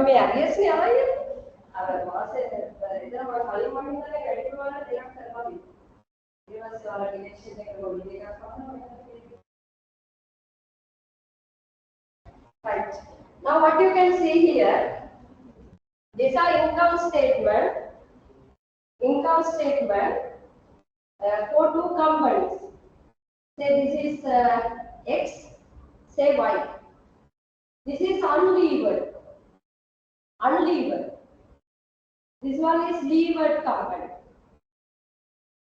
මේ ඇරියස් නේ අරයි. අර මාසේ ඉතින් මම කලින් මම හිතන්නේ වැඩි ප්‍රමාණයක් දෙයක් කරනවා කියලා. ඊට පස්සේ ඔයාලා ඩිලෙක්ෂන් එක හොලිඩේ එකක් කරනවා. Right. Now what you can see here, these are income statement for two companies. Say this is X, say Y. This is unlevered. This one is levered company.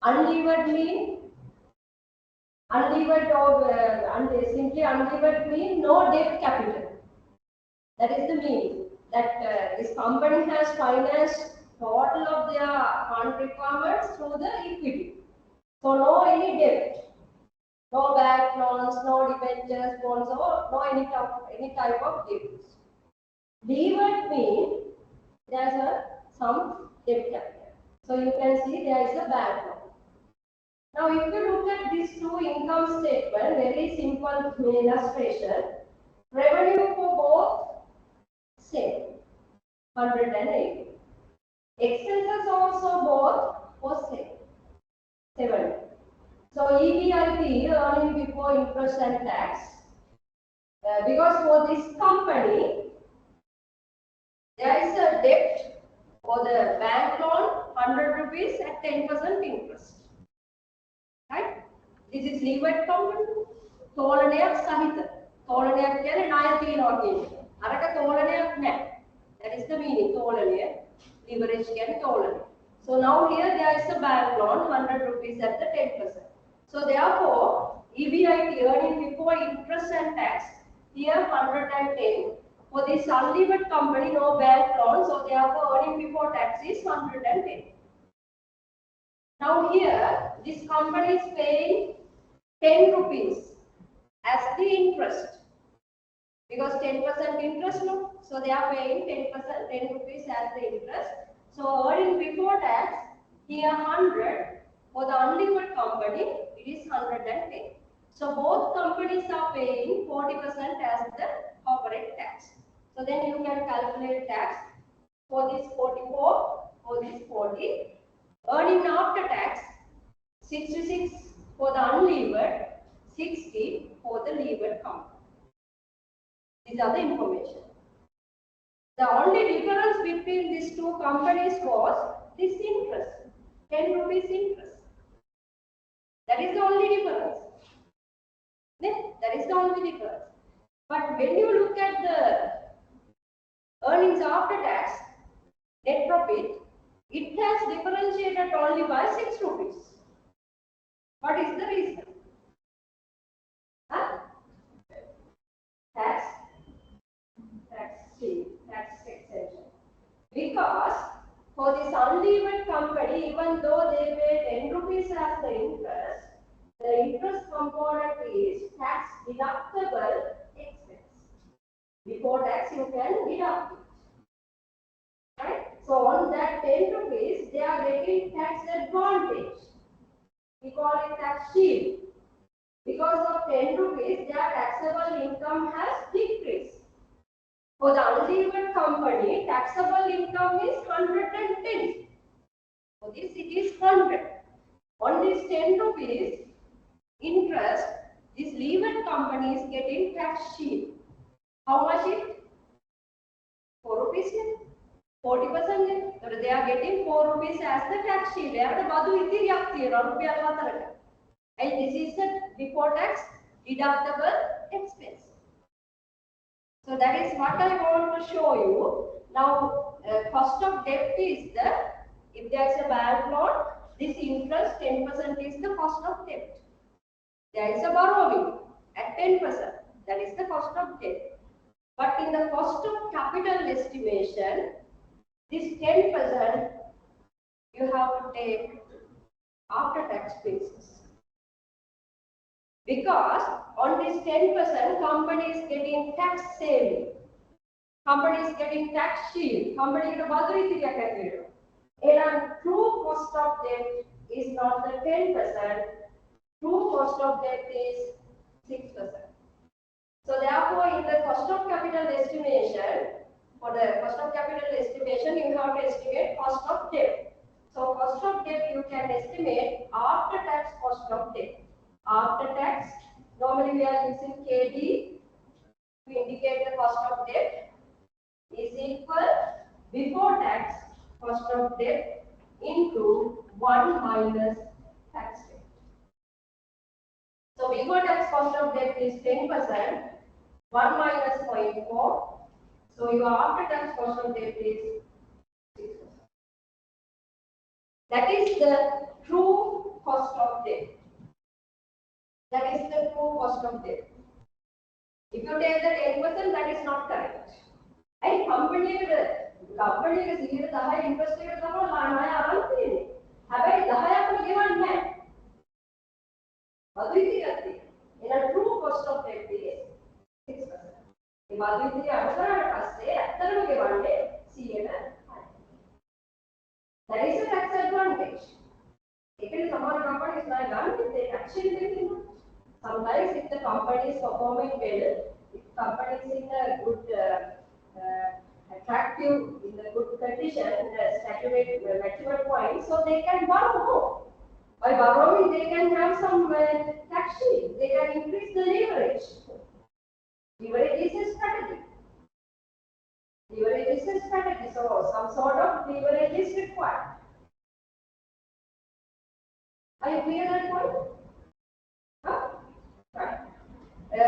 Unlevered means simply unlevered means no debt capital. That is the meaning. That this company has financed total of their fund requirements through the equity. So no any debt, no bank loans, no debentures, bonds, or no any type of debt. Levered means there is some debt capital. So you can see there is a bank loan. Now if you look at these two income statements, very simple illustration, revenue for both same, 180. Expenses also both for same, 70. So EBIT, earning before interest and tax, because for this company, there is a debt for the bank loan, 100 rupees at 10% interest. Right? This is levered company. තෝලනයක් සහිත. තෝලනයක් කියන්නේ ණය තියනවා කියන්නේ. අරක තෝලනයක් නැහැ. That is the meaning. තෝලනය. Leverage කියන්නේ තෝලනය. So now here there is a bank loan, 100 rupees at the 10%. So therefore, EBIT, earning before interest and tax, here 110. For this unlevered company, no bank loan, so therefore earning before tax is 110. Now here, this company is paying 10 rupees as the interest. Because 10% interest, no? So they are paying 10%, 10 rupees as the interest. So earning before tax, here 100. For the unlevered company, it is 110. So both companies are paying 40% as the corporate tax. So then you can calculate tax for this 44, for this 40. Earning after tax, 66 for the unlevered, 60 for the levered company. These are the information. The only difference between these two companies was this interest, 10 rupees interest. That is the only difference. That is the only difference. But when you look at the earnings after tax, net profit, it has differentiated only by 6 rupees. What is the reason? Huh? Tax exemption. Because for this unlevered company, even though they pay 10 rupees as the interest component is tax deductible expense. Before tax, you can deduct it. Right? So on that 10 rupees, they are getting tax advantage. We call it tax shield. Because of 10 rupees, their taxable income has decreased. For the unlevered company, taxable income is 110. For this, it is 100. On this 10 rupees interest, this levered company is getting tax shield. How much it? 4 rupees. 40%. So they are getting 4 rupees as the tax shield. They are the badu itiriyak thiyena rupiya 4. And this is the before tax deductible expense. So that is what I want to show you. Now, cost of debt is if there is a bank loan, this interest 10% is the cost of debt. There is a borrowing at 10%. That is the cost of debt. But in the cost of capital estimation, this 10% you have to take after tax basis. Because on this 10%, company is getting tax saving, company is getting tax shield, company is getting and true cost of debt is not the 10%, true cost of debt is 6%. So therefore, in the cost of capital estimation, for the cost of can estimate after tax cost of debt. After tax, normally we are using KD to indicate the cost of debt is equal before tax cost of debt into 1 minus tax rate. So before tax cost of debt is 10%, 1 minus 0.4. So your after tax cost of debt is 6%. That is the true cost of debt. That is the true cost of debt. If you take the 10%, that is not correct. And company එක 10 invest එකට තමයි ණය අරන් තියෙන්නේ. හැබැයි 10ක්ම ගෙවන්නේ නැහැ. බදුවිතියක් තියෙනවා. එහෙනම් true cost of debt is 6%. මේ බදුවිතිය අඩු කරාට පස්සේ ඇත්තටම ගෙවන්නේ 100ට. That is a tax advantage. Even some other companies are done with the action taking. Sometimes if the company is performing well, if the company is in a good, attractive, in a good condition, statutory maximum point, so they can borrow more. By borrowing, they can have some tax shield. They can increase the leverage. Leverage is a strategy. Leverage is a strategy. So some sort of leverage is required. Are you clear that point? Huh? Right.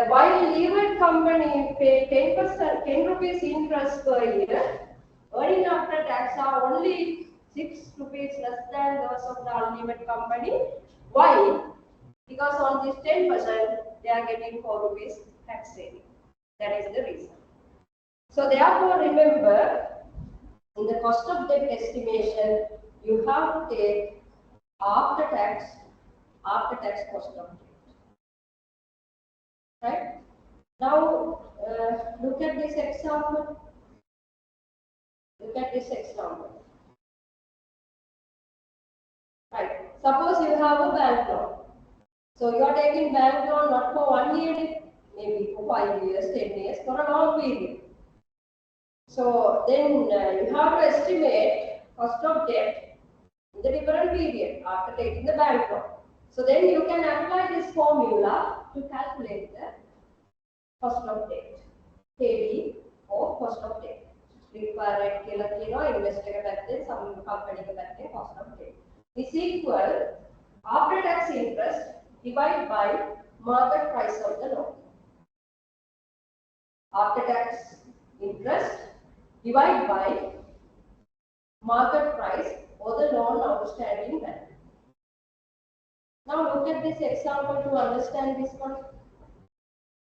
While levered company pay 10%, 10 rupees interest per year, earning after tax are only 6 rupees less than those of the unlevered company. Why? Because on this 10%, they are getting 4 rupees tax saving. That is the reason. So therefore, remember, in the cost of debt estimation, you have to take after tax cost of debt. Right? Now, look at this example. Look at this example. Right. Suppose you have a bank loan. So you are taking bank loan not for 1 year, maybe for 5 years, 10 years, for a long period. So then you have to estimate cost of debt in the different period after taking the bank loan. So then you can apply this formula to calculate the cost of debt. KD or cost of debt. Required investor back some company back cost of debt. Is equal after tax interest divided by market price of the loan. After tax interest divided by market price or the loan outstanding value. Now look at this example to understand this one.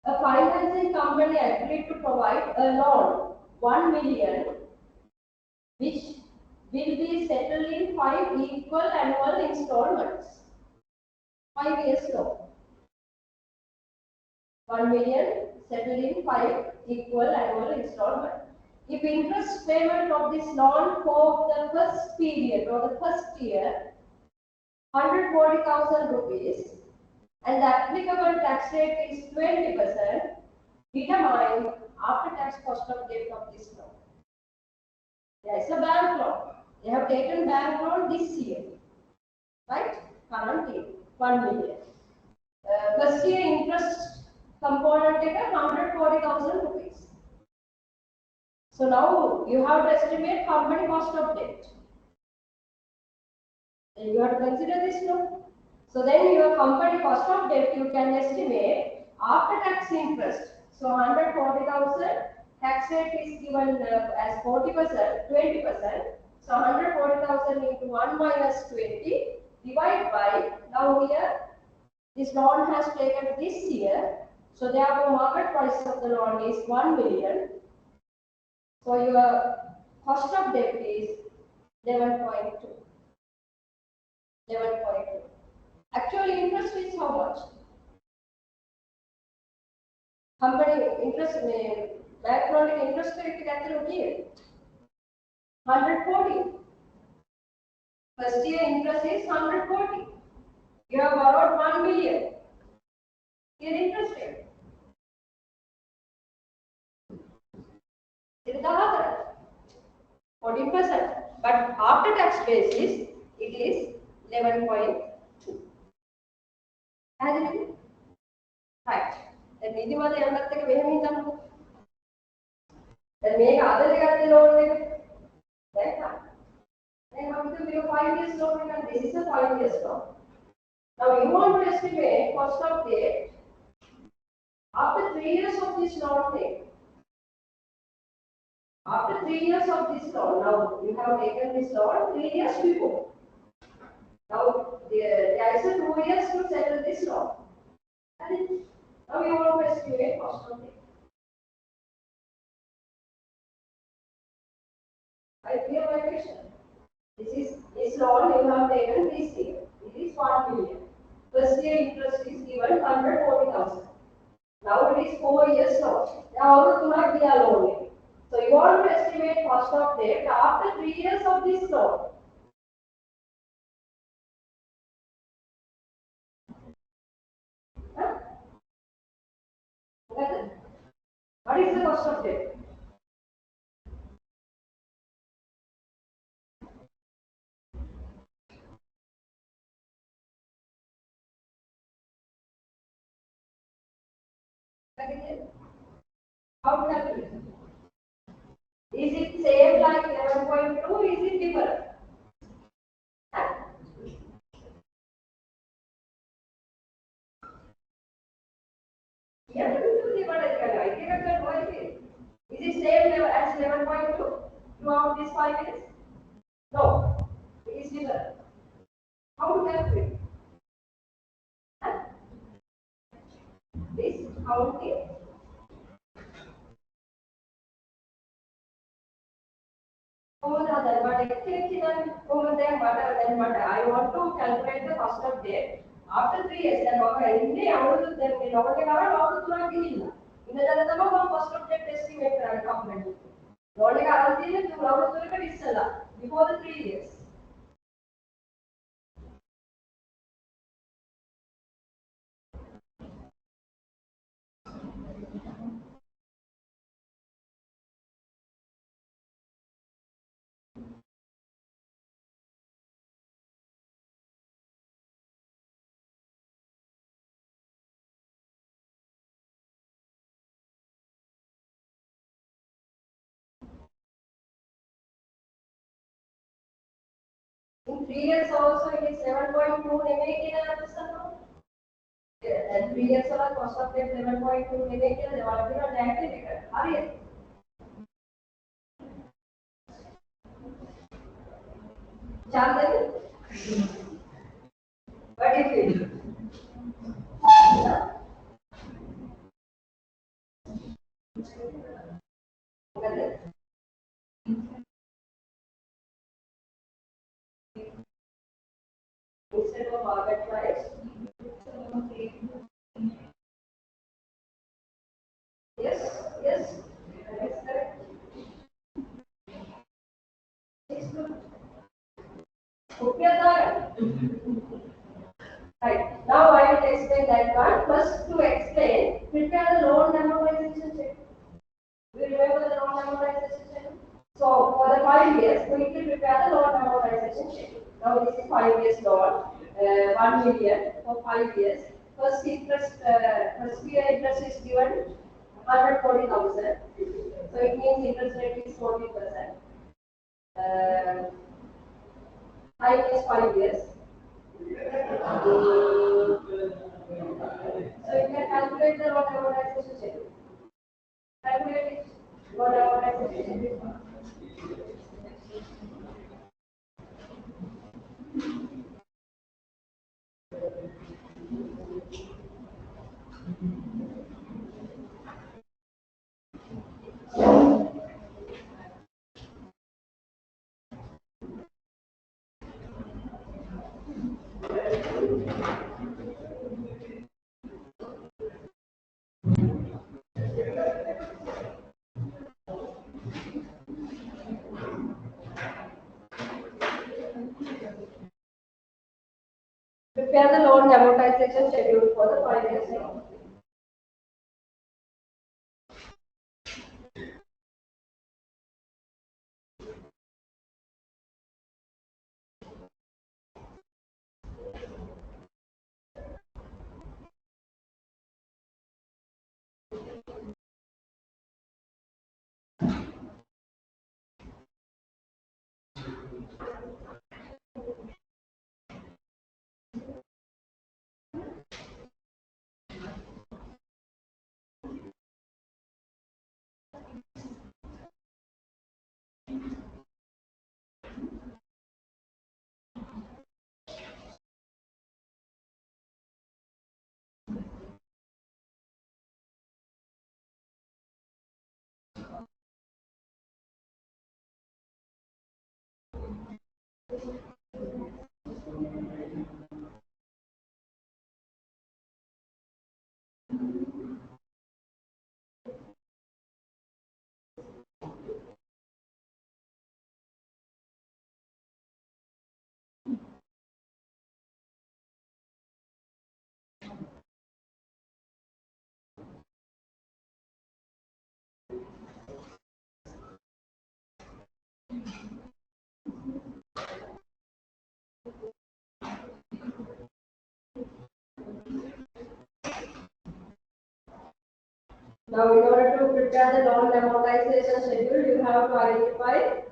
A financing company agreed to provide a loan 1 million which will be settled in 5 equal annual installments. 5 years loan. 1 million settled in 5 equal annual installments. If interest payment of this loan for the first period or the first year 140,000 rupees and the applicable tax rate is 20%, determine after tax cost of debt of this loan. There is a bank loan. They have taken bank loan this year, right? Current year, 1 million. First year interest component is 140,000 rupees. So now you have to estimate company cost of debt. Then you have to consider this loan. So then your company cost of debt you can estimate after tax interest. So 140,000 tax rate is given as 40%, 20%. So 140,000 into 1 minus 20 divided by, now here this loan has taken this year. So therefore market price of the loan is 1 million. So your cost of debt is 11.2. 11.2. Actually interest is how much? Company interest, bank loan interest rate is 140. First year interest is 140. You have borrowed 1 million. Here interest rate. It is 14%. But after tax basis, it is 11.2. පැහැදිලිද? right. දැන් නිදිමත යන්නත් එක මෙහෙම හිතන්නකෝ. දැන් මේක අද ගත්තේ ලෝන් එක. දැන් අපි do 5 years loan and this is a 5 years loan. Now you want to estimate cost of debt after 3 years of this loan take. After 3 years of this loan, now you have taken this loan 3 years before. Now there is a 2 years to settle this loan. And now you want to estimate cost of debt. I clear my question. This loan you have taken this year. It is 1 million. First year interest is given 140,000. Now it is 4 years loan. Now you have the loan. So you want to estimate cost of debt after 3 years of this loan. Huh? What is the cost of debt? How to calculate? Is it same like 11.2? Is it different? Is it same level as 11.2 throughout these 5 years? No, it is different. How to calculate? This counting. I want to calculate the cost of debt after 3 years. Then cost of debt estimate before the 3 years. In 3 years also it is 7.2 and 3 years cost of debt 7.2 what do you feel? Instead of market price. Yes, yes, that is correct. Right. Now I will explain that one. First, to explain, prepare the loan amortization check. Do you remember the loan amortization check? So for the 5 years, we will prepare the loan amortization check. Now this is 5 years loan, 1 million for 5 years. First year interest is given 140,000. So it means interest rate is 40%. 5 years. So you can calculate the loan amortization schedule. Calculate it. Loan amortization schedule. Prepare the loan amortization schedule for the 5 years loan. Now, in order to prepare the loan amortization schedule, you have to identify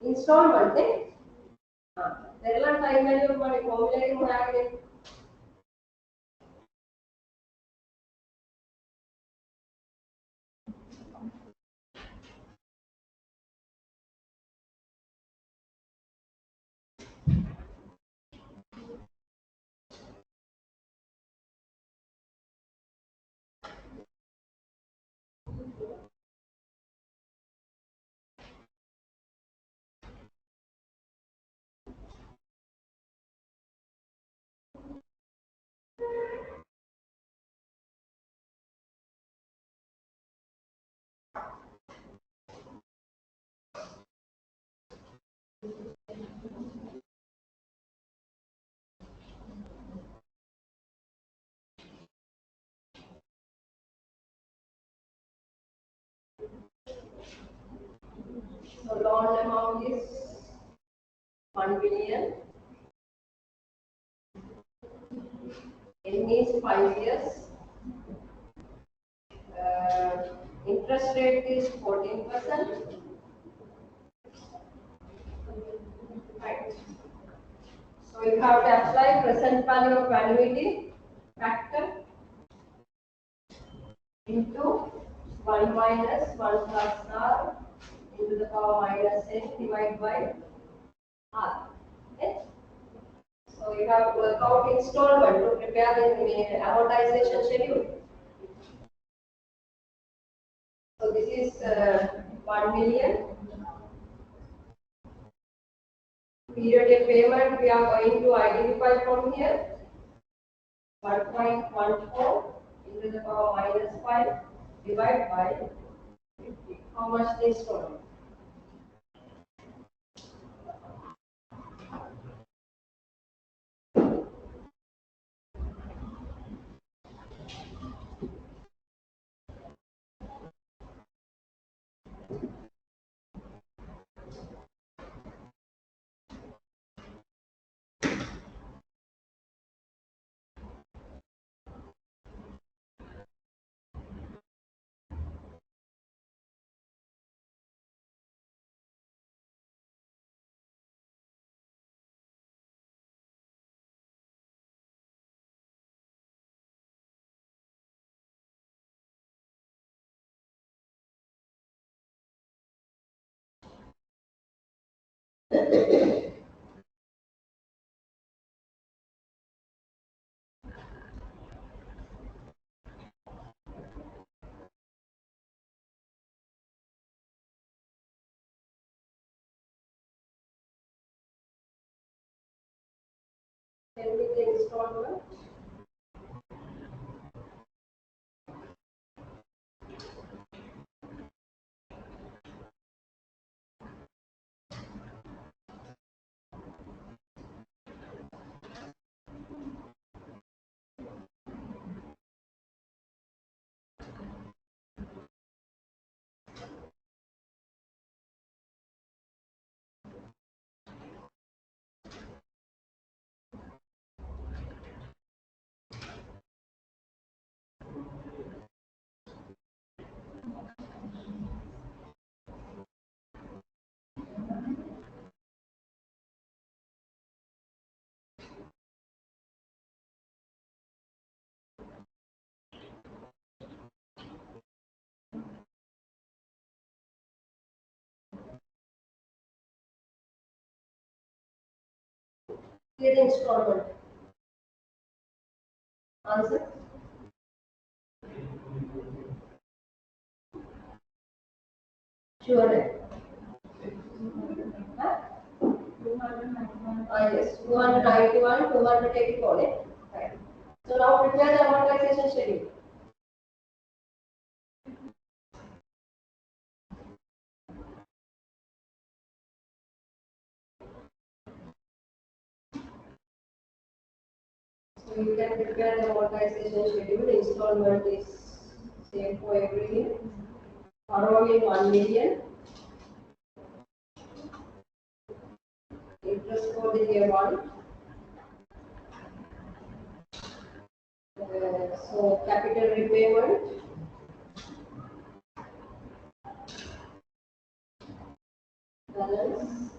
installment. There are time value of money formula. So loan amount is 1 billion. N is 5 years. Interest rate is 14%. Right. So you have to apply present value of annuity factor into 1 minus 1 plus r into the power minus n divided by r. Okay? So you have to work out installment to prepare the amortization schedule. So this is 1 million. Period of payment we are going to identify from here. 1.14 into the power minus 5 divided by 50. How much the installment? Can we the installment? Clear the installment. Answer? Sure. Huh? Yes, 291, 284. Eh? Right. So now prepare the amortization schedule. So you can prepare the amortization schedule. Installment is same for every year. Borrowing 1 million. Interest for the year 1. So capital repayment. Balance.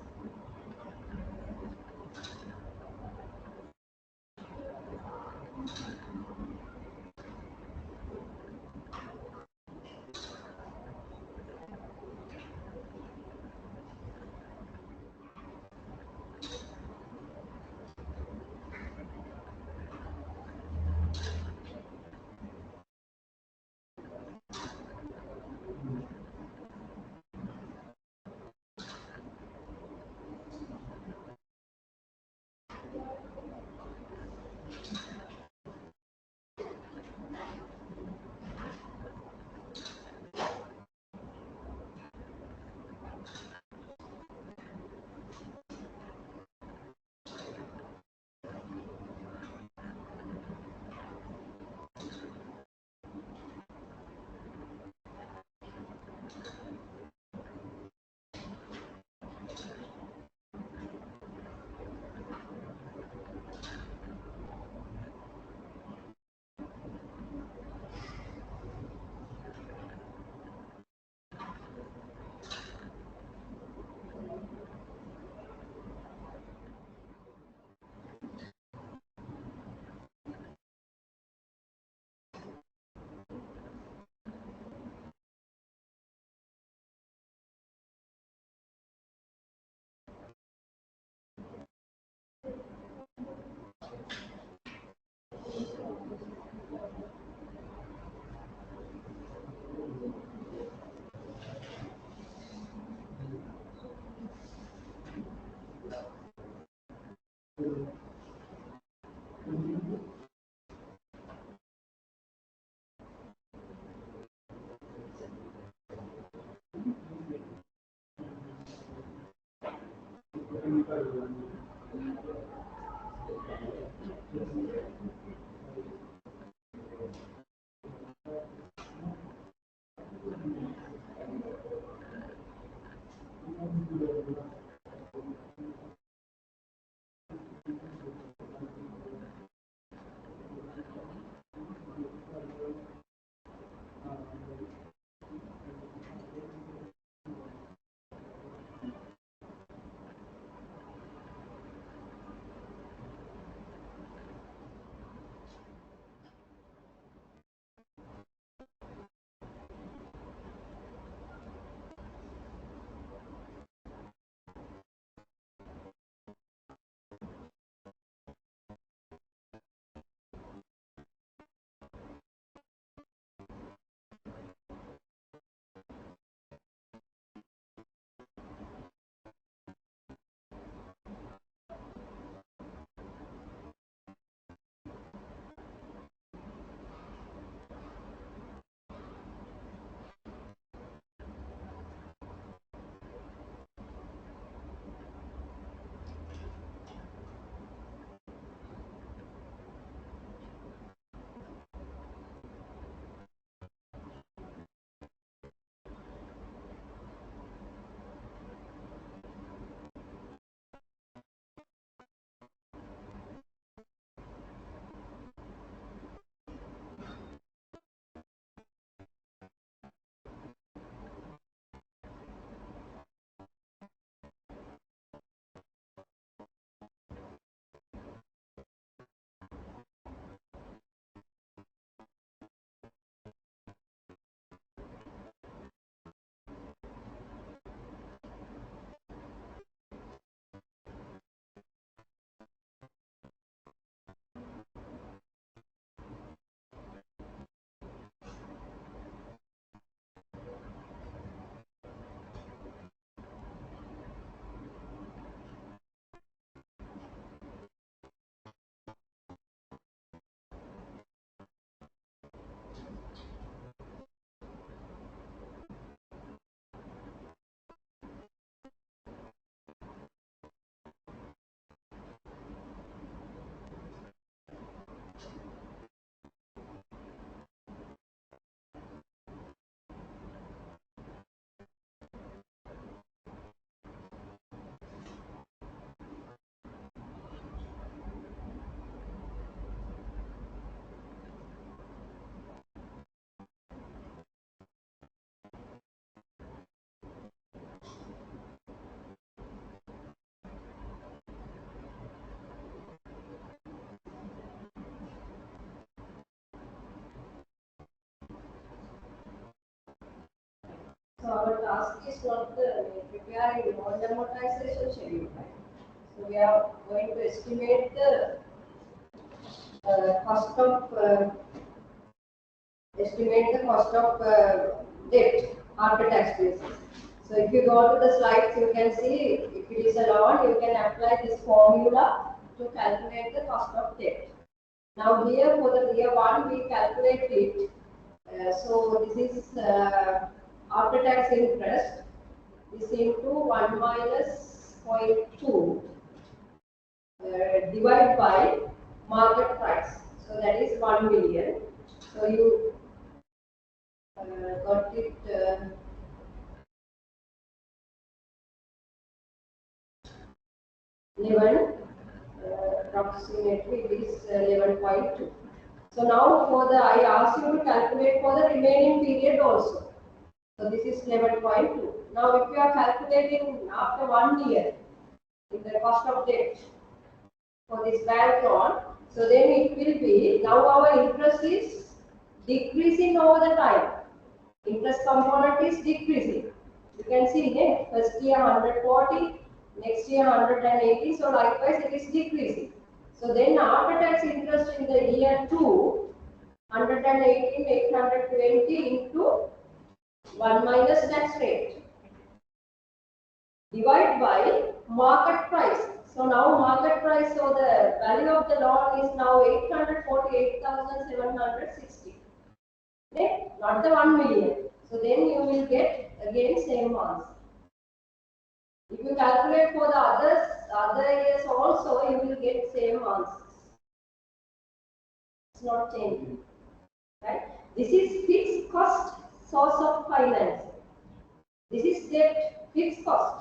task is not preparing loan amortization schedule, right? So we are going to estimate the cost of debt after tax basis. So if you go to the slides, you can see if it is a loan, you can apply this formula to calculate the cost of debt. Now here for the year 1, we calculate it. So this is after tax interest is into 1 minus 0.2 divided by market price. So that is 1 million. So you got it 11, approximately it is 11.2. So now for the, I asked you to calculate for the remaining period also. So this is 11.2. Now if you are calculating after 1 year in the cost of debt for this bank loan, so then it will be, now our interest is decreasing over the time. Interest component is decreasing. You can see here, first year 140, next year 180, so likewise it is decreasing. So then after tax interest in the year 2, 118, 820 into 1 minus tax rate divided by market price. So now market price, so the value of the loan is now 848,760. Okay? Not the 1 million. So then you will get again same answer. If you calculate for the other years also, you will get same answers. It's not changing. Right? This is fixed cost source of finance. This is debt fixed cost,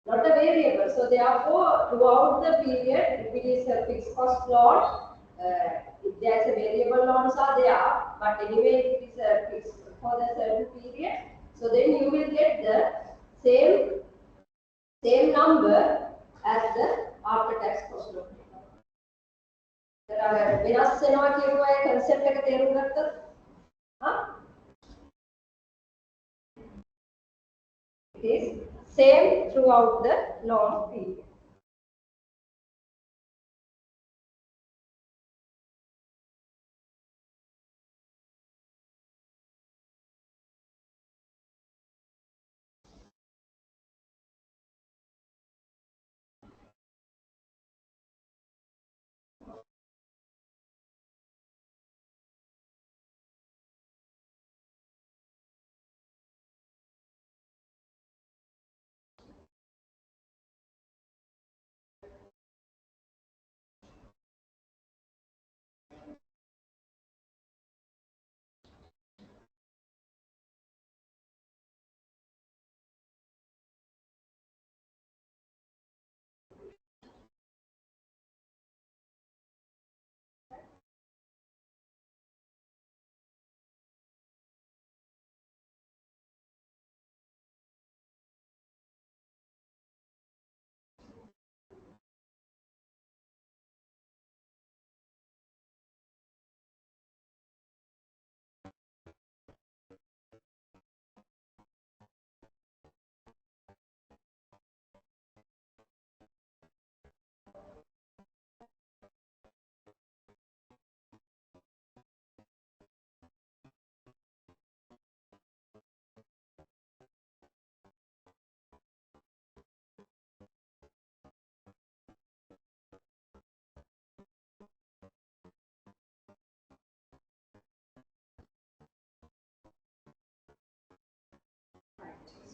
not a variable. So therefore, throughout the period, if it is a fixed cost loan, if there's a variable loans are there, but anyway, if it is a fixed for the certain period, so then you will get the same number as the after tax cost loan. වෙනස් වෙනවා කියපුවා ඒ concept එක තේරුම් ගත්තද? It is same throughout the long period.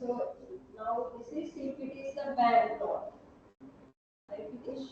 So now this is if it is the bank loan. I finish.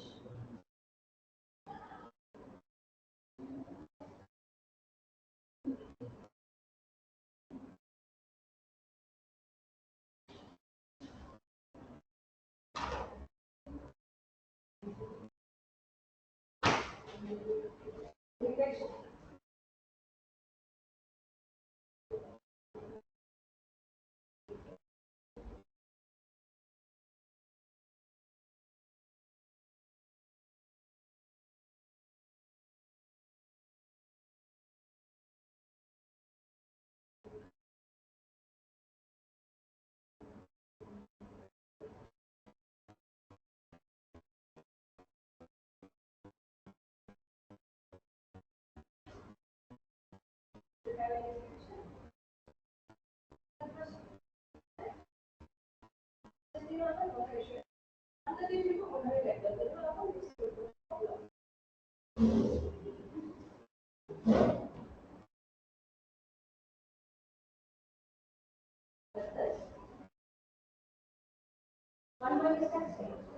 One month is tax.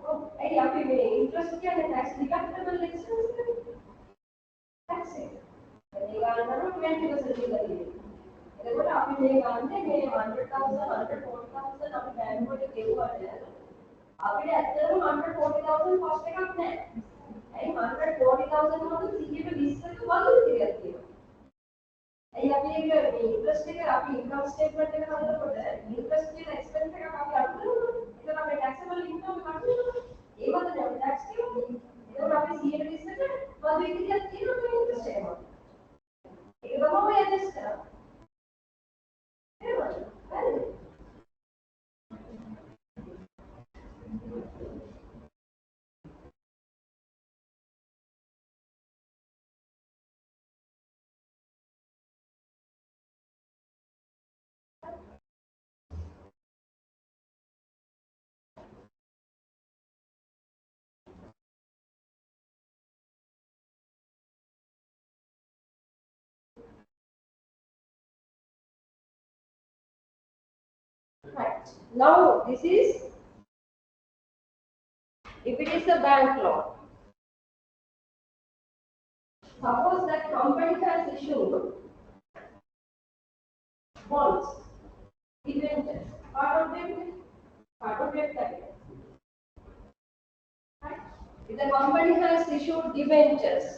Oh, hey, happy me. Interest can tax deductible expense. Tax. ಈಗ ನಾನು 20% ಇಲ್ಲದೆ එතකොට අපි මේ ගන්නේ මේ 100,000 140,000 අපි බැංකුවට ගෙවුවට අපිට ඇත්තටම 140,000 cost එකක් නැහැ. ඇයි 140,000 වල 120ක වගේ ටිකක් තියෙනවා. ඇයි අපි ඒක මේ ඉන්ට්‍රස්ට් එක අපි ඉන්කම් ස්ටේට්මන්ට් එක හදනකොට ඉන්ට්‍රස්ට් කියන එක්ස්පෙන්ස් එකක් අපි අඩු කරනවා. ඒක අපේ ටැක්සබල් ඉන්කම් එක අඩු වෙනවා. ඒවද නෑ ටැක්ස් කියන්නේ. ඒක අපි 120ක වගේ ටිකක් තියෙනවා මේ ඉන්ට්‍රස්ට් එක. ඒක තමයි ඇඩ්ජස්ට් කරන්නේ. Right. Now this is if it is a bank loan. Suppose that company has issued bonds, debentures, part of debt capital. Right? If the company has issued debentures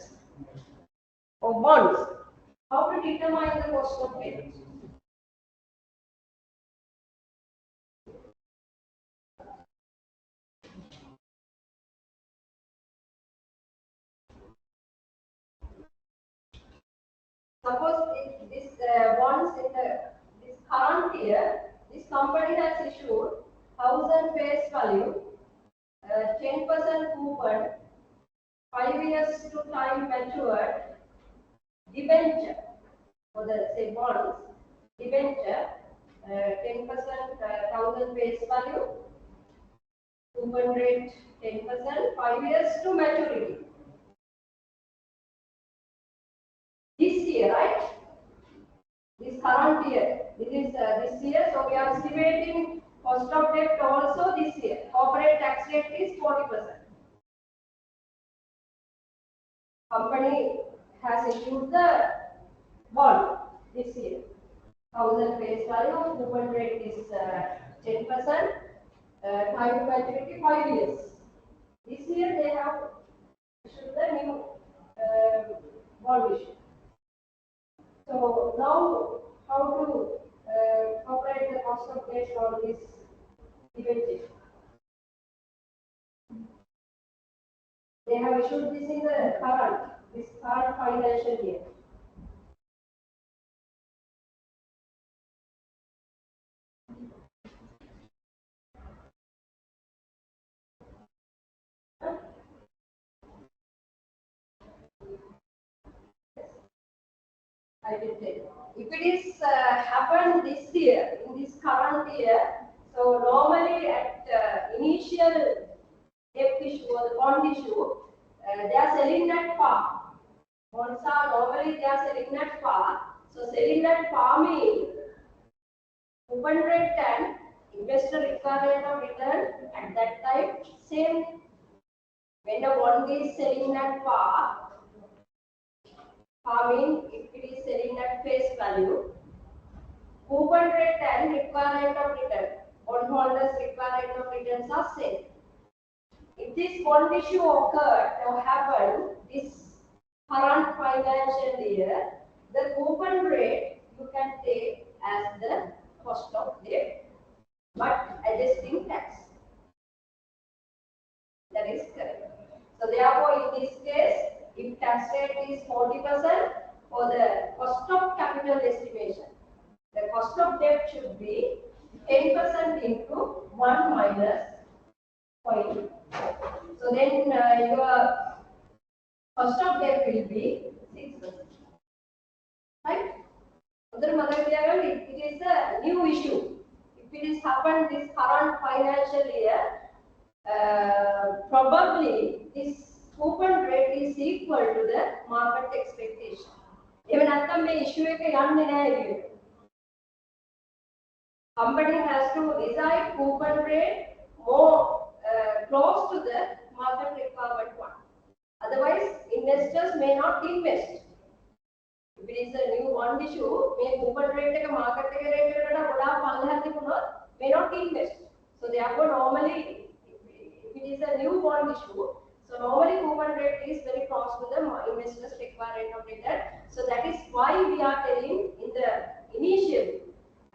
or bonds, how to determine the cost of debt? Suppose this bonds in this current year, this company has issued 1,000 face value, 10% coupon, 5 years to time matured, debenture for the say bonds, debenture, 10% 1,000 face value, coupon rate 10%, 5 years to maturity. This year, right? This current year. This is this year. So we are estimating cost of debt also this year. Corporate tax rate is 40%. Company has issued the bond this year. 1,000 face value. Coupon rate is 10%. Time to maturity 5 years. This year they have issued the new bond issue. So now, how to calculate the cost of debt on this debenture? They have issued this in the current financial year. I will tell you. If it is happened this year, in this current year, so normally at initial debt issue or the bond issue, they are selling at par. Bonds are normally they are selling at par. So selling at par means coupon rate and investor required rate of return at that time same. When the bond is selling at par, means if it is selling at face value, coupon rate and required rate of return, bondholders required rate of returns are same. If this bond issue occurred or happened this current financial year, the coupon rate you can take as the cost of debt, but adjusting tax. That is correct. So therefore, in this case, if tax rate is 40% for the cost of capital estimation, the cost of debt should be 10% into 1 minus 0.2. So then your cost of debt will be 6%. Right? It is a new issue. If it is happened this current financial year, probably this coupon rate is equal to the market expectation. Even after me issue a company has to decide coupon rate more close to the market requirement one. Otherwise, investors may not invest. If it is a new bond issue, may coupon rate market rate may not invest. So therefore, normally, if it is a new bond issue, so normally coupon rate is very close to the investors required rate of return. So that is why we are telling in the initial,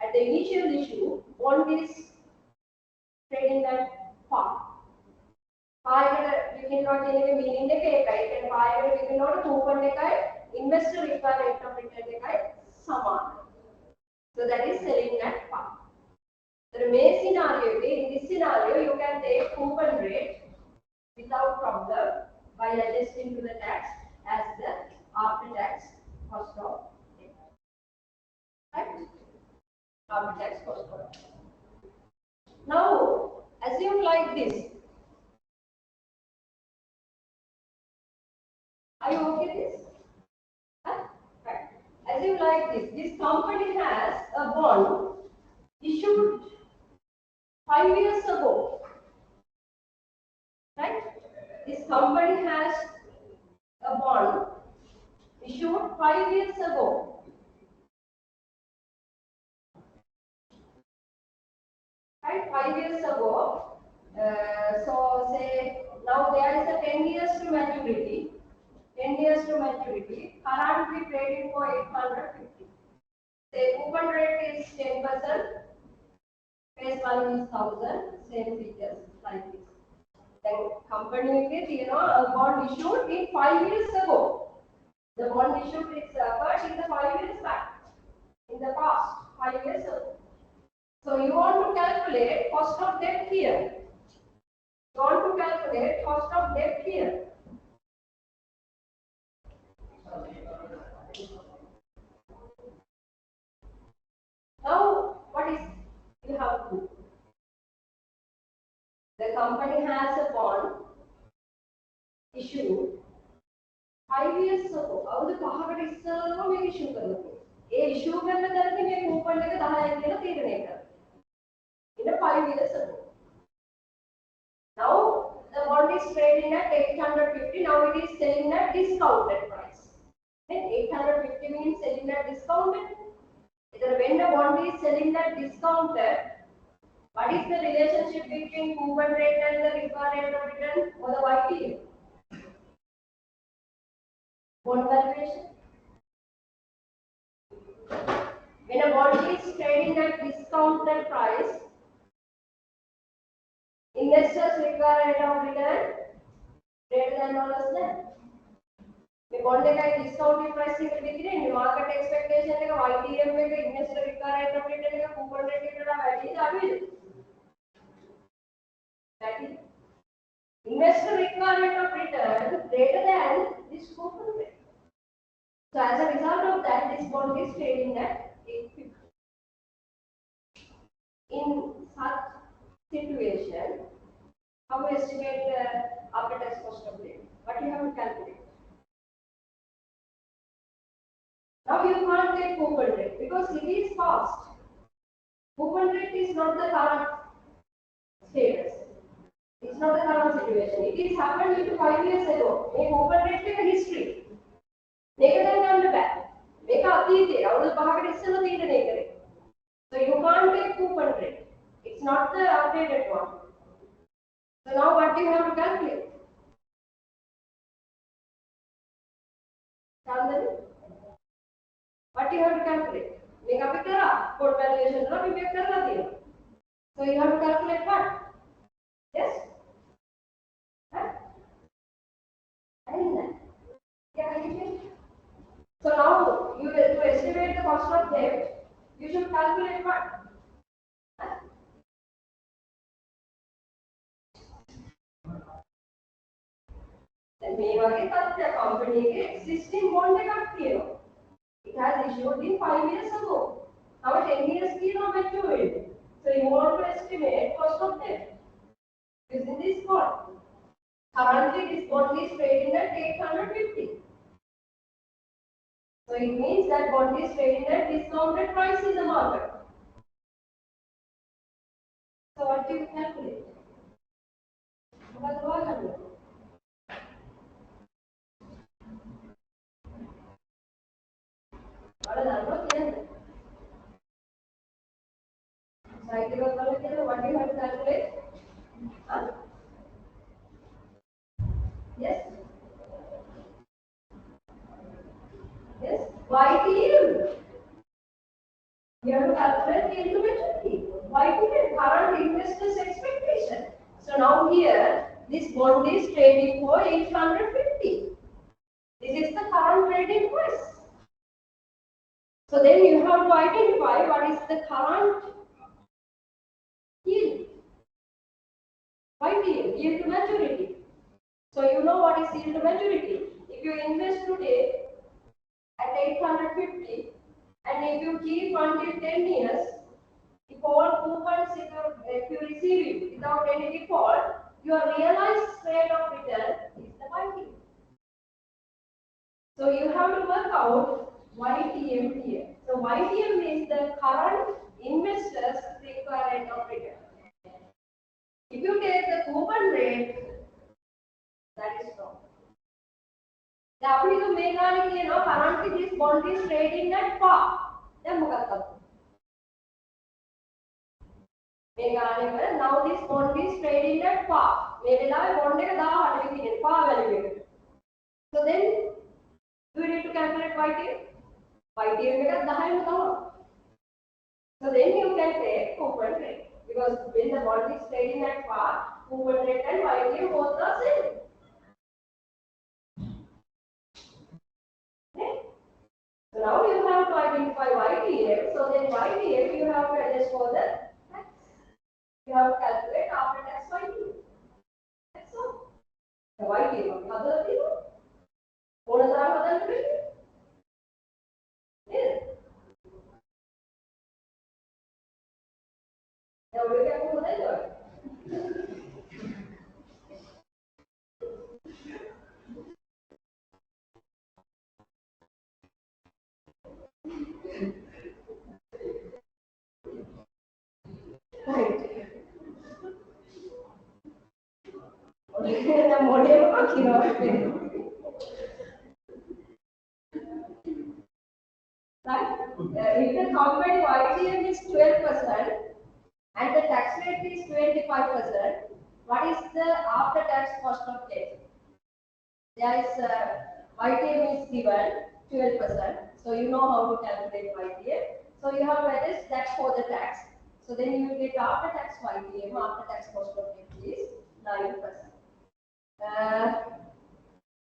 at the initial issue, bond is trading at par. You cannot meaning and you cannot coupon investor required rate of return saman. So that is selling at par. The main scenario, in this scenario, you can take coupon rate without problem by adjusting to the tax as the after tax cost of debt. Right? After tax cost of debt. Now, assume like this. Are you okay with this? Huh? Right. Assume like this. This company has a bond issued 5 years ago. Right? This company has a bond issued 5 years ago. Right? 5 years ago. So say now there is a 10 years to maturity. 10 years to maturity. Currently trading for 850. Say coupon rate is 10%. Face value is 1000. Same figures like this. Then company with a bond issued in 5 years ago. The bond issued is first in the 5 years back, in the past 5 years ago. So you want to calculate cost of debt here. You want to calculate cost of debt here. Now what is you have to do? The company has a bond issued 5 years ago. How the පහකට ඉස්සෙල්ලාම මේක issue කරලා තියෙනවා. ඒ issue කරන තැනදී මේ coupon එක 10යි කියලා තීරණය කරා. In a 5 years ago. Now the bond is trading at 850. Now it is selling at discounted price. Then 850 means selling at discounted. When the bond is selling at discounted, what is the relationship between coupon rate and the required rate of return or the YTM? Bond valuation. When a bond is trading at discounted price, investors require rate of return greater than or less than. The bond discounted price is the market expectation YTM investor require rate of return coupon rate that is investor require rate of return greater than this coupon rate. So as a result of that, this bond is trading at 850. In such situation, how to estimate the after tax cost of debt? What you have to calculate? Now you can't take coupon rate because it is past. Coupon rate is not the current status. It's not the current situation. It is happened into 5 years ago. Make coupon rate like a history. Make it on the back. Make a theatre. So you can't take coupon rate. It's not the updated one. So now what do you have to calculate? What do you have to calculate? Make a picture. Port valuation. So you have to calculate what? Yes? Huh? Yeah, so now you to estimate the cost of debt, you should calculate what? Huh? Then maybe the company existing bond it has issued in 5 years ago. Now 10 years matured. So you want to estimate cost of debt using this Currently, this bond is trading at 850. So it means that bond is trading at discounted price in the market. So what do you calculate? What do you have to calculate? Huh? Yes? Yes? YTM. You have to calculate yield to maturity. YTM, current investors' expectation. So now here, this bond is trading for 850. This is the current trading price. So then you have to identify what is the current yield. YTM, yield to maturity. So you know what is yield to maturity. If you invest today at 850 and if you keep until 10 years, if all coupons if you receive it without any default, your realized rate of return is the YTM. So you have to work out YTM here. So YTM is the current investors required rate of return. If you take the coupon rate, that is wrong. Currently this bond is trading at par. Now this bond is trading at par. So then you need to calculate YTM. YTM එක 10 තමයි. So then you can take coupon rate because when the bond is trading at par, coupon rate and YTM both are same. Okay? So now you have to identify YTM. So then YTM you have to adjust for the tax. You have to calculate after tax YTM. That's all. The YTM other people. What is our other people? Yes. Now we can move on. Right. The model if the company YTM is 12% and the tax rate is 25%, what is the after tax cost of debt? There is YTM is given 12%, so you know how to calculate YTM. So you have to adjust that for the tax. So then you will get after tax YTM, after tax cost of debt is 9%.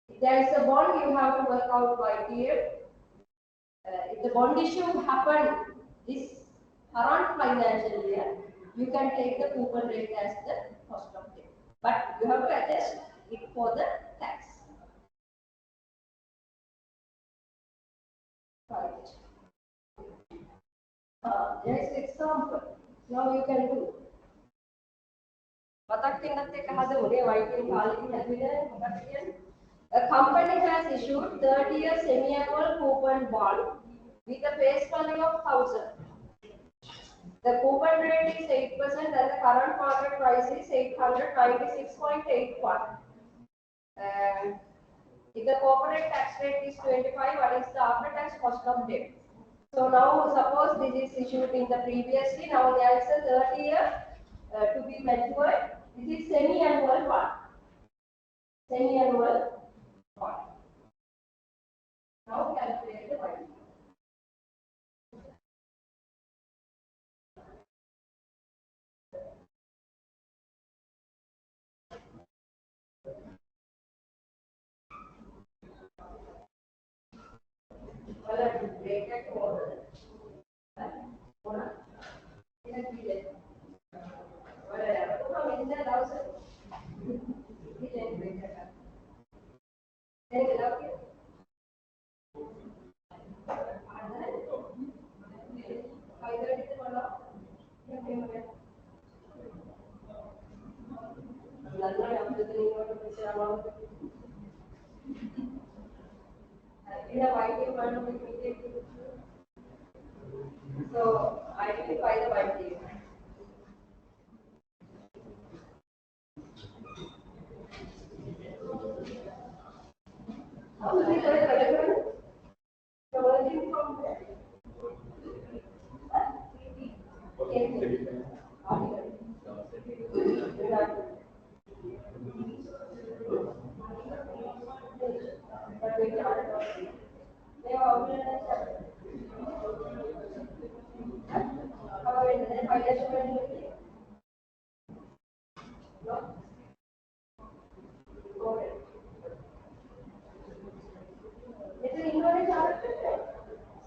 If there is a bond, you have to work out YTM. If the bond issue happened this current financial year, you can take the coupon rate as the cost of debt. But you have to adjust it for the tax. Right. There is example. Now you can do. A company has issued 30-year semi-annual coupon bond with a face value of 1,000. The coupon rate is 8% and the current market price is 896.81. If the corporate tax rate is 25, what is the after-tax cost of debt? So now suppose this is issued in the previously, now there is a 30-year to be matured. This is semi-annual bond. Semi-annual bond. Now calculate the value. In a YTM, so identify the YTM.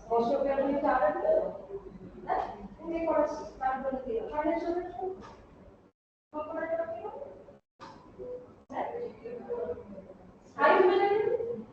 Most of your character, they got start with the financial time management.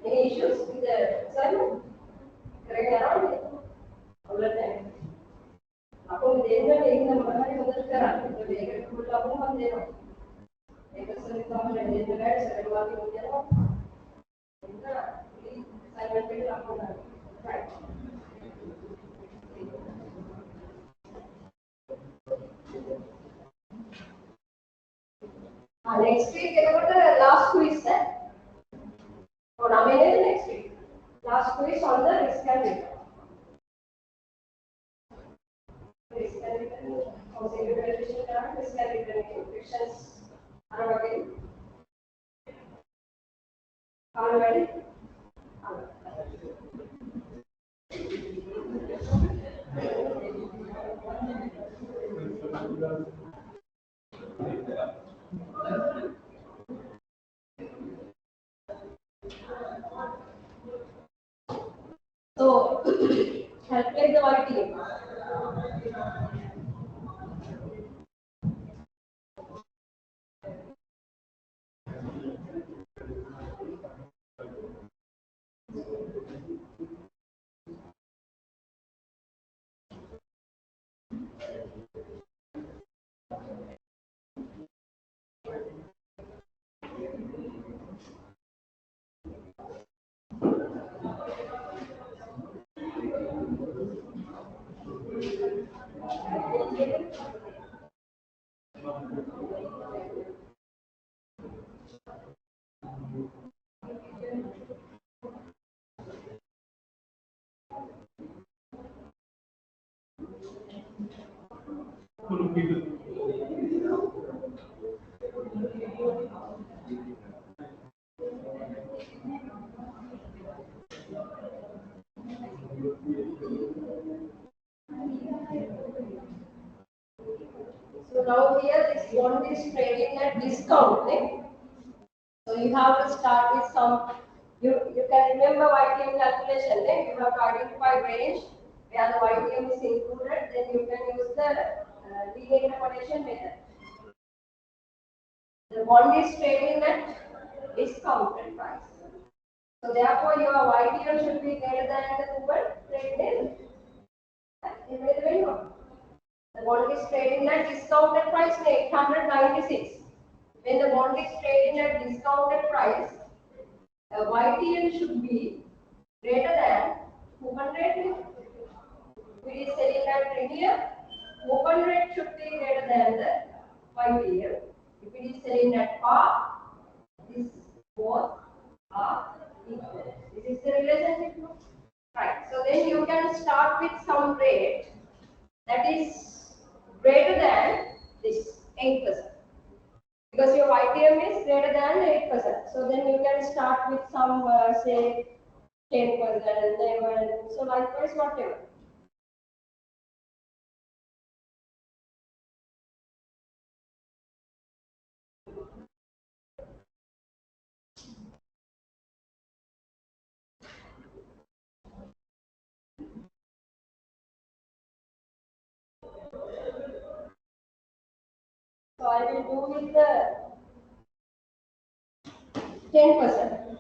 Any issues with the assignment? Correct around it? All the time. അപ്പോൾ ഇതിന്റെ വേഗം നമ്മുടെ മുതൽക്കാരാണ് വേഗം അപ്പം വന്നേരോ ഏകദേശം ഇതിന്റെ ചെലവാക്കി മുന്നേറോ assignment ആക്കുന്നതാണ് next week last quiz or next week last quiz on the risk and return. Risk and return housing utilization and risk and return questions are again already so calculate the YTM. So now here this bond is trading at discount. So you have to start with some, you can remember YTM calculation. You have to identify range where the YTM is included, then you can use the linear accommodation method. The bond is trading at discounted price. So therefore your YTM should be greater than the coupon traded. The bond is trading at discounted price 896. When the bond is trading at discounted price, YTM should be greater than 200. If it is selling at premium, 400 should be greater than the YTM. If it is selling at par, this both are equal. This is the relationship. So then you can start with some rate that is greater than this 8%. Because your YTM is greater than 8%. So then you can start with some, say, 10%, 11%, so likewise, whatever. So I will do with the 10%.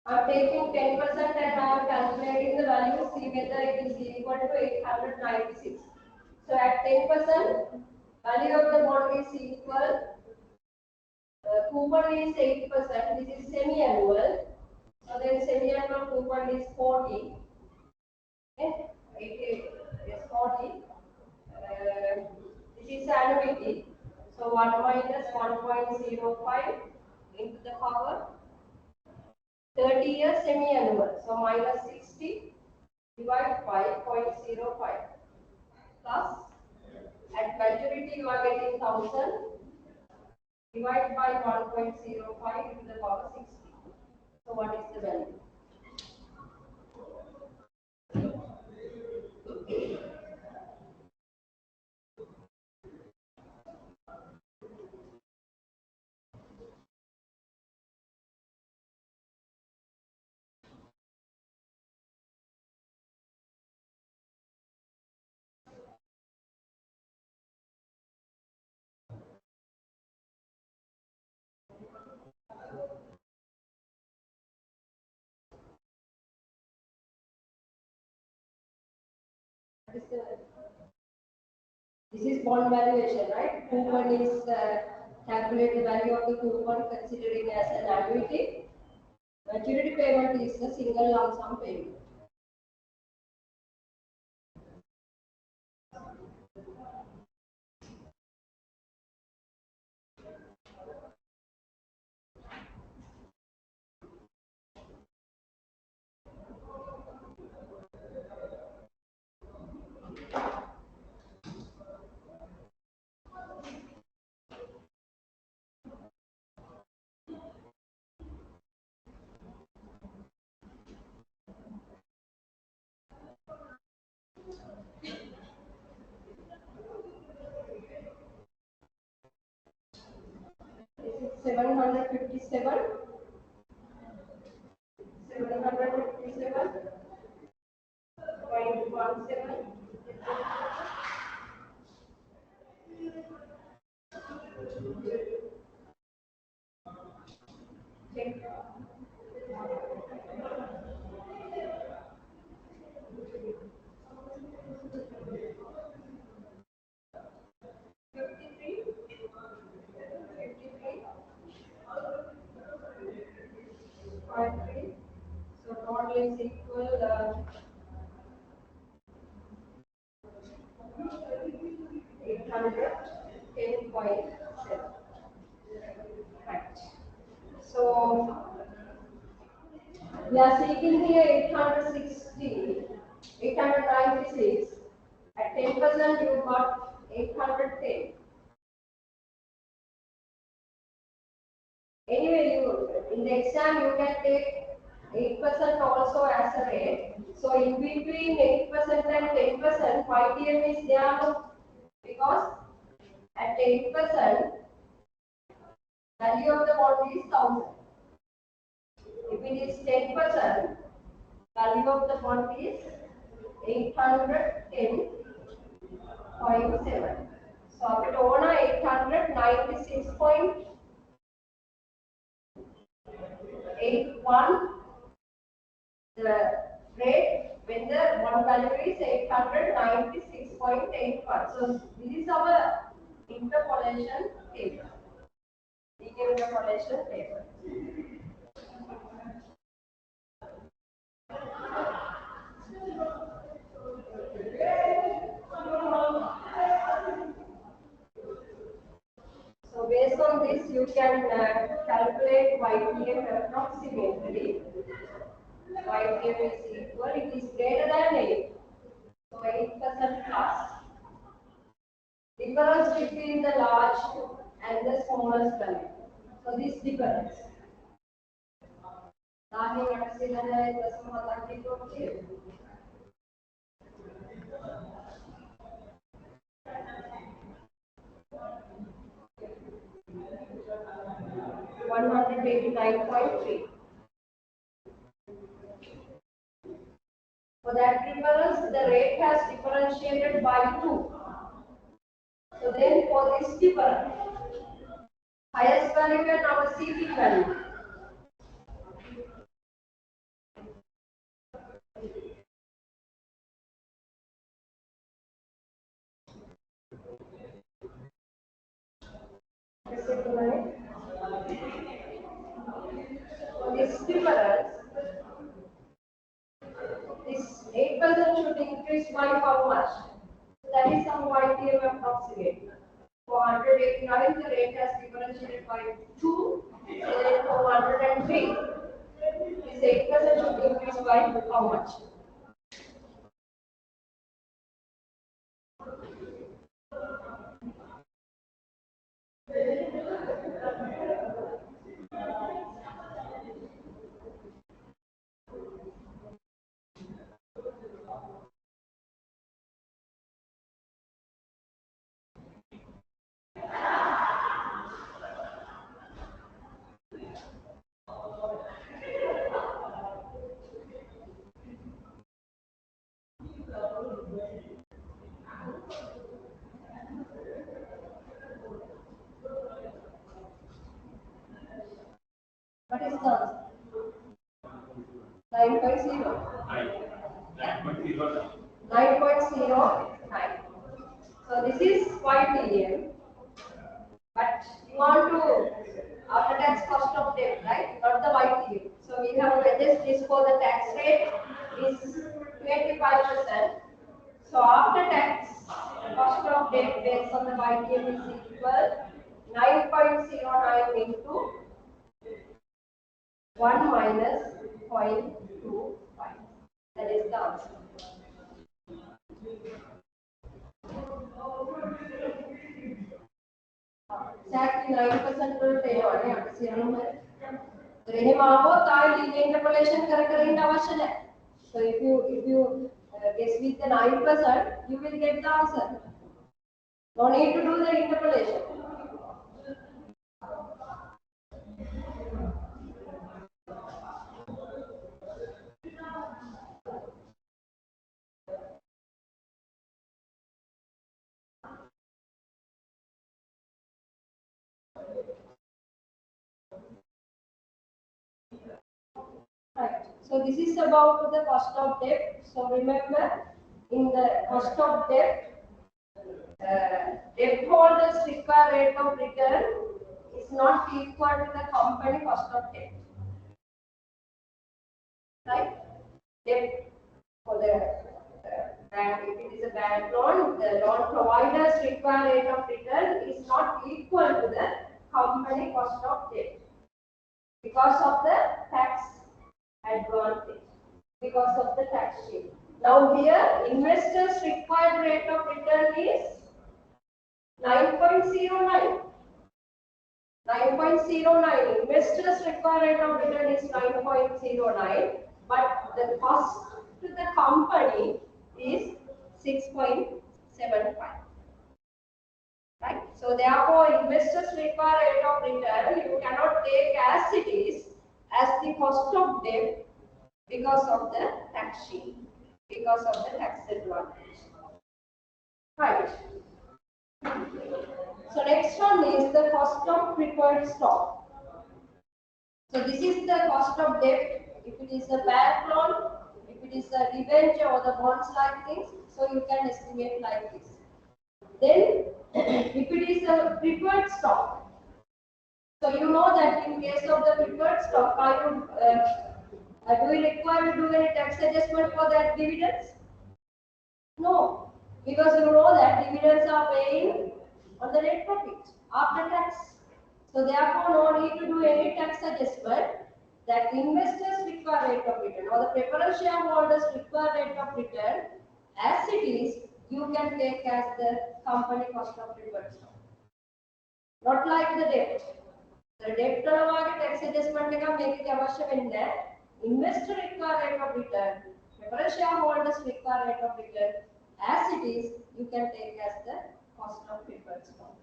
I'm taking 10% and I am calculating the value, see whether it is equal to 896. So at 10%, value of the bond is equal, coupon is 8%, this is semi-annual. So then semi-annual coupon is 40. Okay, it is 40. This is annuity. So 1 minus 1.05 into the power 30 years semi-annual. So minus 60 divided by 0.05 plus at maturity you are getting 1000 divided by 1.05 into the power 60. So what is the value? This is bond valuation, right? Coupon is calculate the value of the coupon considering as an annuity. Maturity payment is a single lump sum payment. This is 757. 757.17. Check. 53. 53. 53. So total is equal 810.7. Right. So we are seeking here 860, 896. At 10% you got 810. Anyway, you in the exam you can take 8% also as a rate. So in between 8% and 10%, YTM is there because at 8% value of the bond is 1000. If it is 10%, value of the bond is 810.7. So අපිට ඕන 896.81. The rate when the bond value is 896.81. So this is our interpolation table. Interpolation table. So based on this, you can calculate YTM approximately. YTM is equal, it is greater than 8. So 8% plus. Difference between the large and the smallest value. So this difference. 189.3. For that difference, the rate has differentiated by 2. So then for this difference, highest value and our ceiling value. For this difference, this 8% should increase by how much? That is some YTM approximate. For 189, the rate has differentiated by 2. So then for 103, this 8% should increase by how much? What is the answer? 9.0. 9.09. So this is YTM. But you want to after tax cost of debt, right? Not the YTM. So we have to adjust this for the tax rate is 25%. So after tax cost of debt based on the YTM is equal 9.09 into 1 minus 0.25. That is the answer. Exactly 9% වලට එනවනේ අපි සියලුම. එහෙම ආවොත් ආයෙ linear interpolation කර ඉන්න අවශ්‍ය නැහැ. So if you guess with the 9%, you will get the answer. No need to do the interpolation. Right. So this is about the cost of debt. So remember, in the cost of debt, debt holders required rate of return is not equal to the company cost of debt. Right? Debt for the bank, if it is a bank loan, the loan providers required rate of return is not equal to the company cost of debt because of the tax advantage, because of the tax shield. Now here, investors required rate of return is 9.09. 9.09. Investors required rate of return is 9.09, but the cost to the company is 6.75. Right? So therefore, investors require rate of return you cannot take as it is as the cost of debt because of the tax shield, because of the tax advantage. Right. So next one is the cost of preferred stock. So this is the cost of debt. If it is a bank loan, if it is a debenture or the bonds like things, so you can estimate like this. Then, if it is a preferred stock, so you know that in case of the preferred stock, do we require to do any tax adjustment for that dividends? No, because you know that dividends are paying on the net profit after tax. So therefore, no need to do any tax adjustment. that investors require rate of return or the preference shareholders require rate of return as it is, you can take as the company cost of preferred stock. Not like the debt. The debt tax adjustment make it avashyam investor require rate of return, preference shareholders require rate of return as it is, you can take as the cost of preferred stock.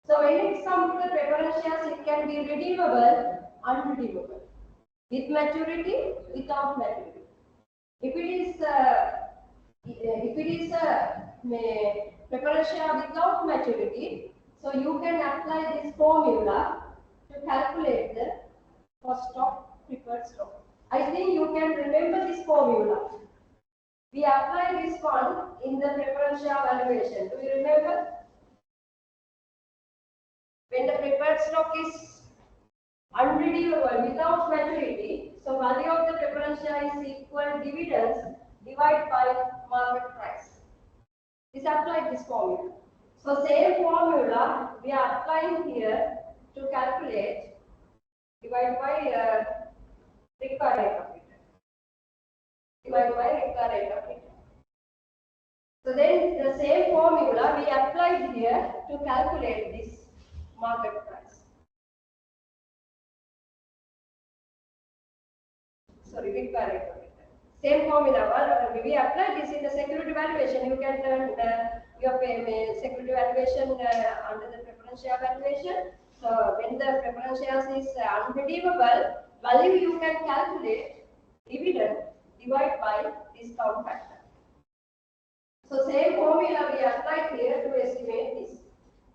So when it comes to the preference shares, it can be redeemable, unredeemable, with maturity, without maturity. If it is a preference share without maturity, so you can apply this formula to calculate the cost of preferred stock. I think you can remember this formula. We apply this one in the preference share valuation. Do you remember? When the preferred stock is unredeemable without maturity, so value of the preference share is equal dividends divided by market price. This applies this formula. So same formula we are applying here to calculate divided by required rate of return. Divided by required rate of return. So then the same formula we applied here to calculate this market price. Sorry, required rate of return. Same formula. We apply this in the security valuation. You can turn your security valuation under the preference share valuation. So when the preference shares is unredeemable, value you can calculate dividend divided by discount factor. So same formula we applied here to estimate this.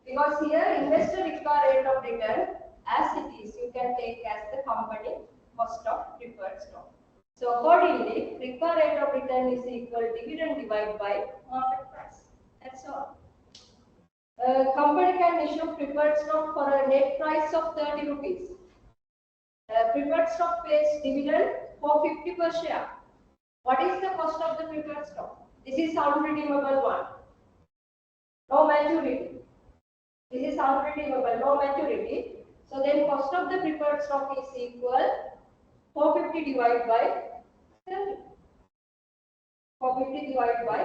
Because here investor require rate of return as it is, you can take as the company cost of preferred stock. So accordingly, required rate of return is equal dividend divided by market price. That's all. A company can issue preferred stock for a net price of 30 rupees. Preferred stock pays dividend for 50 per share. What is the cost of the preferred stock? This is unredeemable one. No maturity. This is unredeemable, no maturity. So then cost of the preferred stock is equal 450 divided by 30. 450 divided by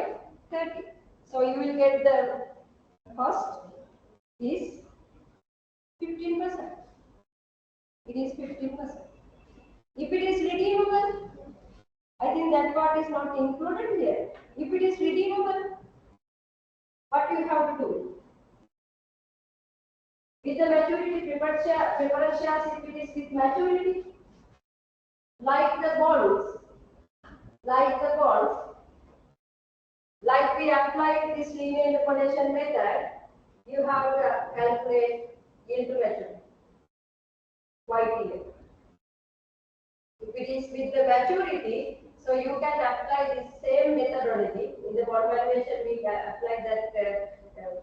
30. So you will get the cost is 15%. It is 15%. If it is redeemable, I think that part is not included here. If it is redeemable, what you have to do? With the maturity, preferred shares, if it is with maturity, like the bonds, like we applied this linear interpolation method, you have to calculate yield to maturity, YTM. If it is with the maturity, so you can apply the same methodology. In the bond valuation, we apply that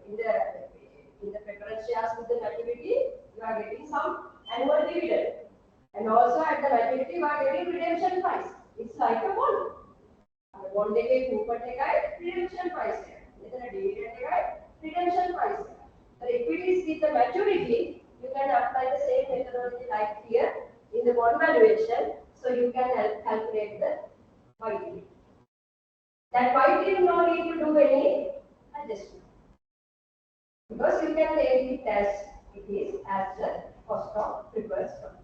in the preference shares with the maturity, you are getting some annual dividend. And also at the maturity, you are getting redemption price. It's like a bond. Bond redemption price. Redemption price. But if it is with the maturity, you can apply the same methodology like here in the bond valuation. So you can calculate the YTD. That YTD no need to do any adjustment. Because you can take it as it is as the cost of preferred stock.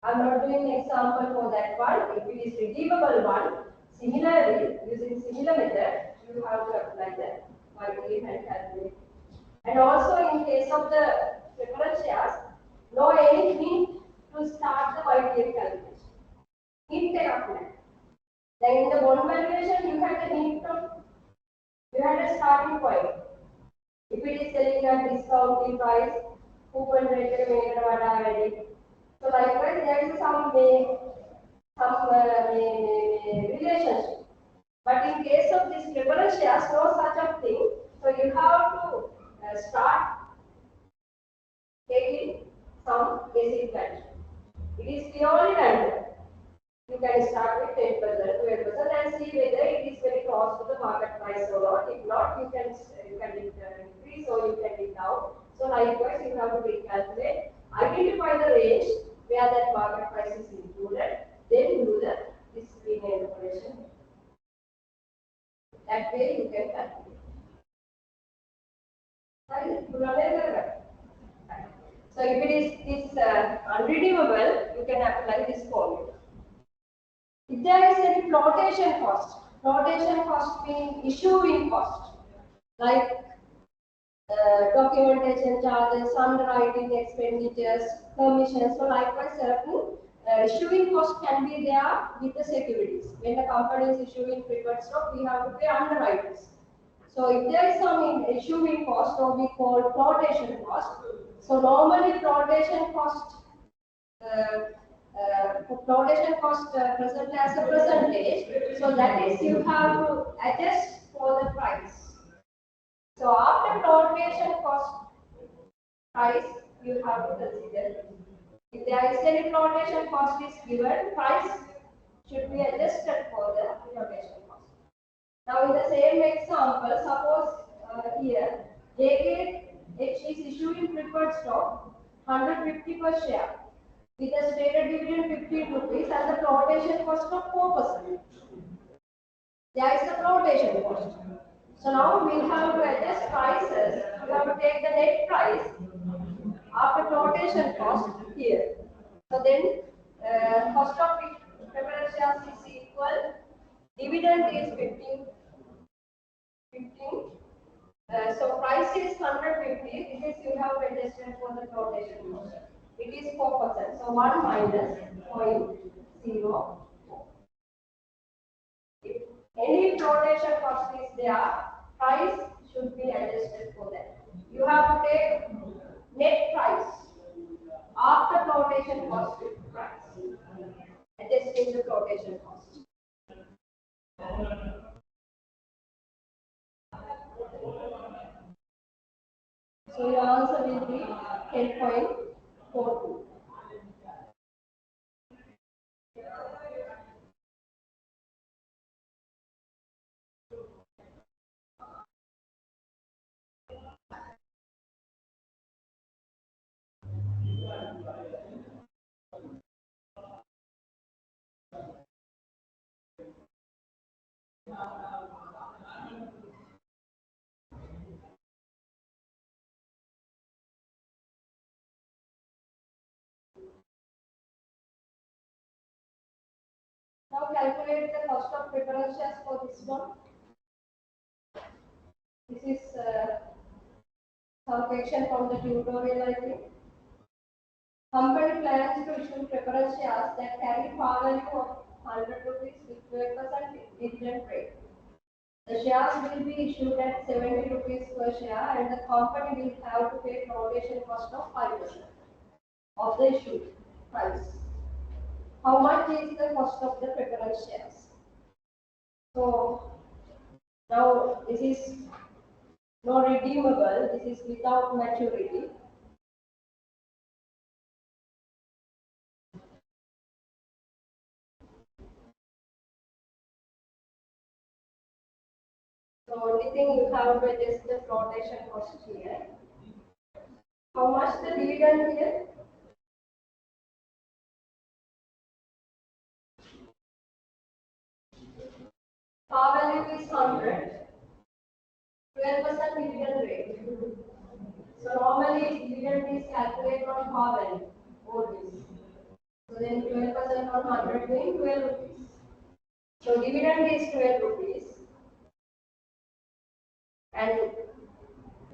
I am not doing an example for that one. If it is redeemable one, similarly, using similar method, you have to apply the YTD and calculate. And also in case of the preference shares, no any hint to start the YTD calculation. Hint cannot apply. Then in the bond valuation, you had a hint of, you had a starting point. If it is selling at discounting price, coupon rate may. So likewise, there is some relationship. But in case of this preference shares, no such a thing. So you have to start taking some basic value. It is purely random. You can start with 10%, 12% and see whether it is very close to the market price or not. If not, you can increase or you can take down. So likewise, you have to recalculate identify the range where that market price is included, then do this linear integration. That way you can calculate. So if it is unredeemable, you can apply this formula. If there is any flotation cost means issuing cost, like documentation charges, underwriting expenditures, permissions. So likewise, certain issuing cost can be there with the securities. When the company is issuing preferred stock, we have to pay underwriters. So if there is some issuing cost, or we call flotation cost. So normally flotation cost present as a percentage. So that is you have to adjust for the price. So after flotation cost price, you have to consider. If there is any flotation cost is given, price should be adjusted for the flotation cost. Now in the same example, suppose here JKH is issuing preferred stock 150 per share with a stated dividend 15 rupees and the flotation cost of 4%. There is the flotation cost. So now we have to adjust prices. We have to take the net price after flotation cost here. So then cost of preferred shares is equal. Dividend is 15. So price is 150. This is you have adjusted for the flotation cost. It is 4%. So 1 minus 0.04. If any flotation cost is there, price should be adjusted for that. You have to take net price after flotation cost price, adjusting the flotation cost. So your answer will be 10.42. Now calculate the cost of preferred shares for this one. This is some question from the tutorial, I think. Company plans to issue preferred shares that carry par value of 100 rupees with 12% dividend rate. The shares will be issued at 70 rupees per share and the company will have to pay flotation cost of 5% of the issued price. How much is the cost of the preferred shares? So now this is not redeemable, this is without maturity. So only thing you have to adjust the flotation cost here. How much the dividend here? Par value is 100. 12% dividend rate. So normally dividend is calculated on par value, always. So then 12% on 100 means 12 rupees. So dividend is 12 rupees. And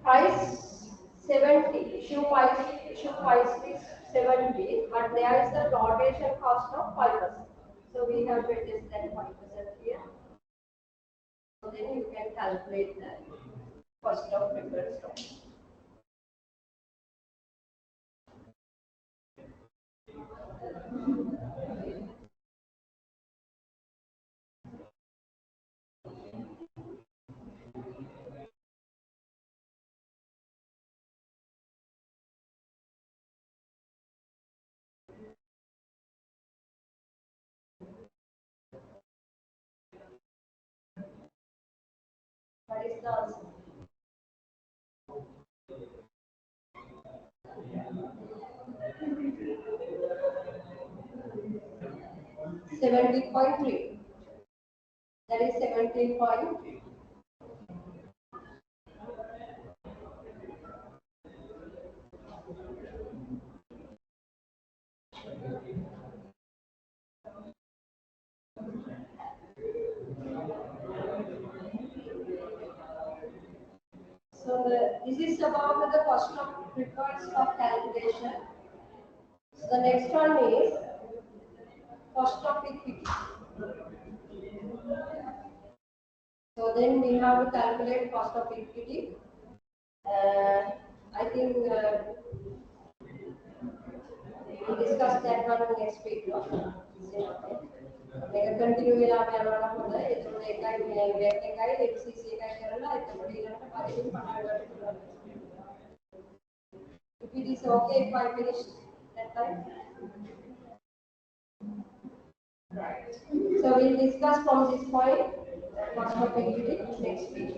price 70, issue price is 70, but there is the flotation cost of 5%. So we have to adjust that 5% here. So then you can calculate the cost of preferred stock. What is the answer? 17.3. That is 17.3. So this is about the cost of preferred stock calculation. So the next one is cost of equity. So then we have to calculate cost of equity. I think we discuss that one next week. No? Like continue වෙලා යනවා හොඳ ඒතකොට එකයි මේ වෙක් එකයි FCC එකයි කරලා එතකොට ඊළඟට පරිදි පටන් ගන්න පුළුවන්. If it is okay if I finish that time. Right. So we'll discuss from this point cost of equity next week.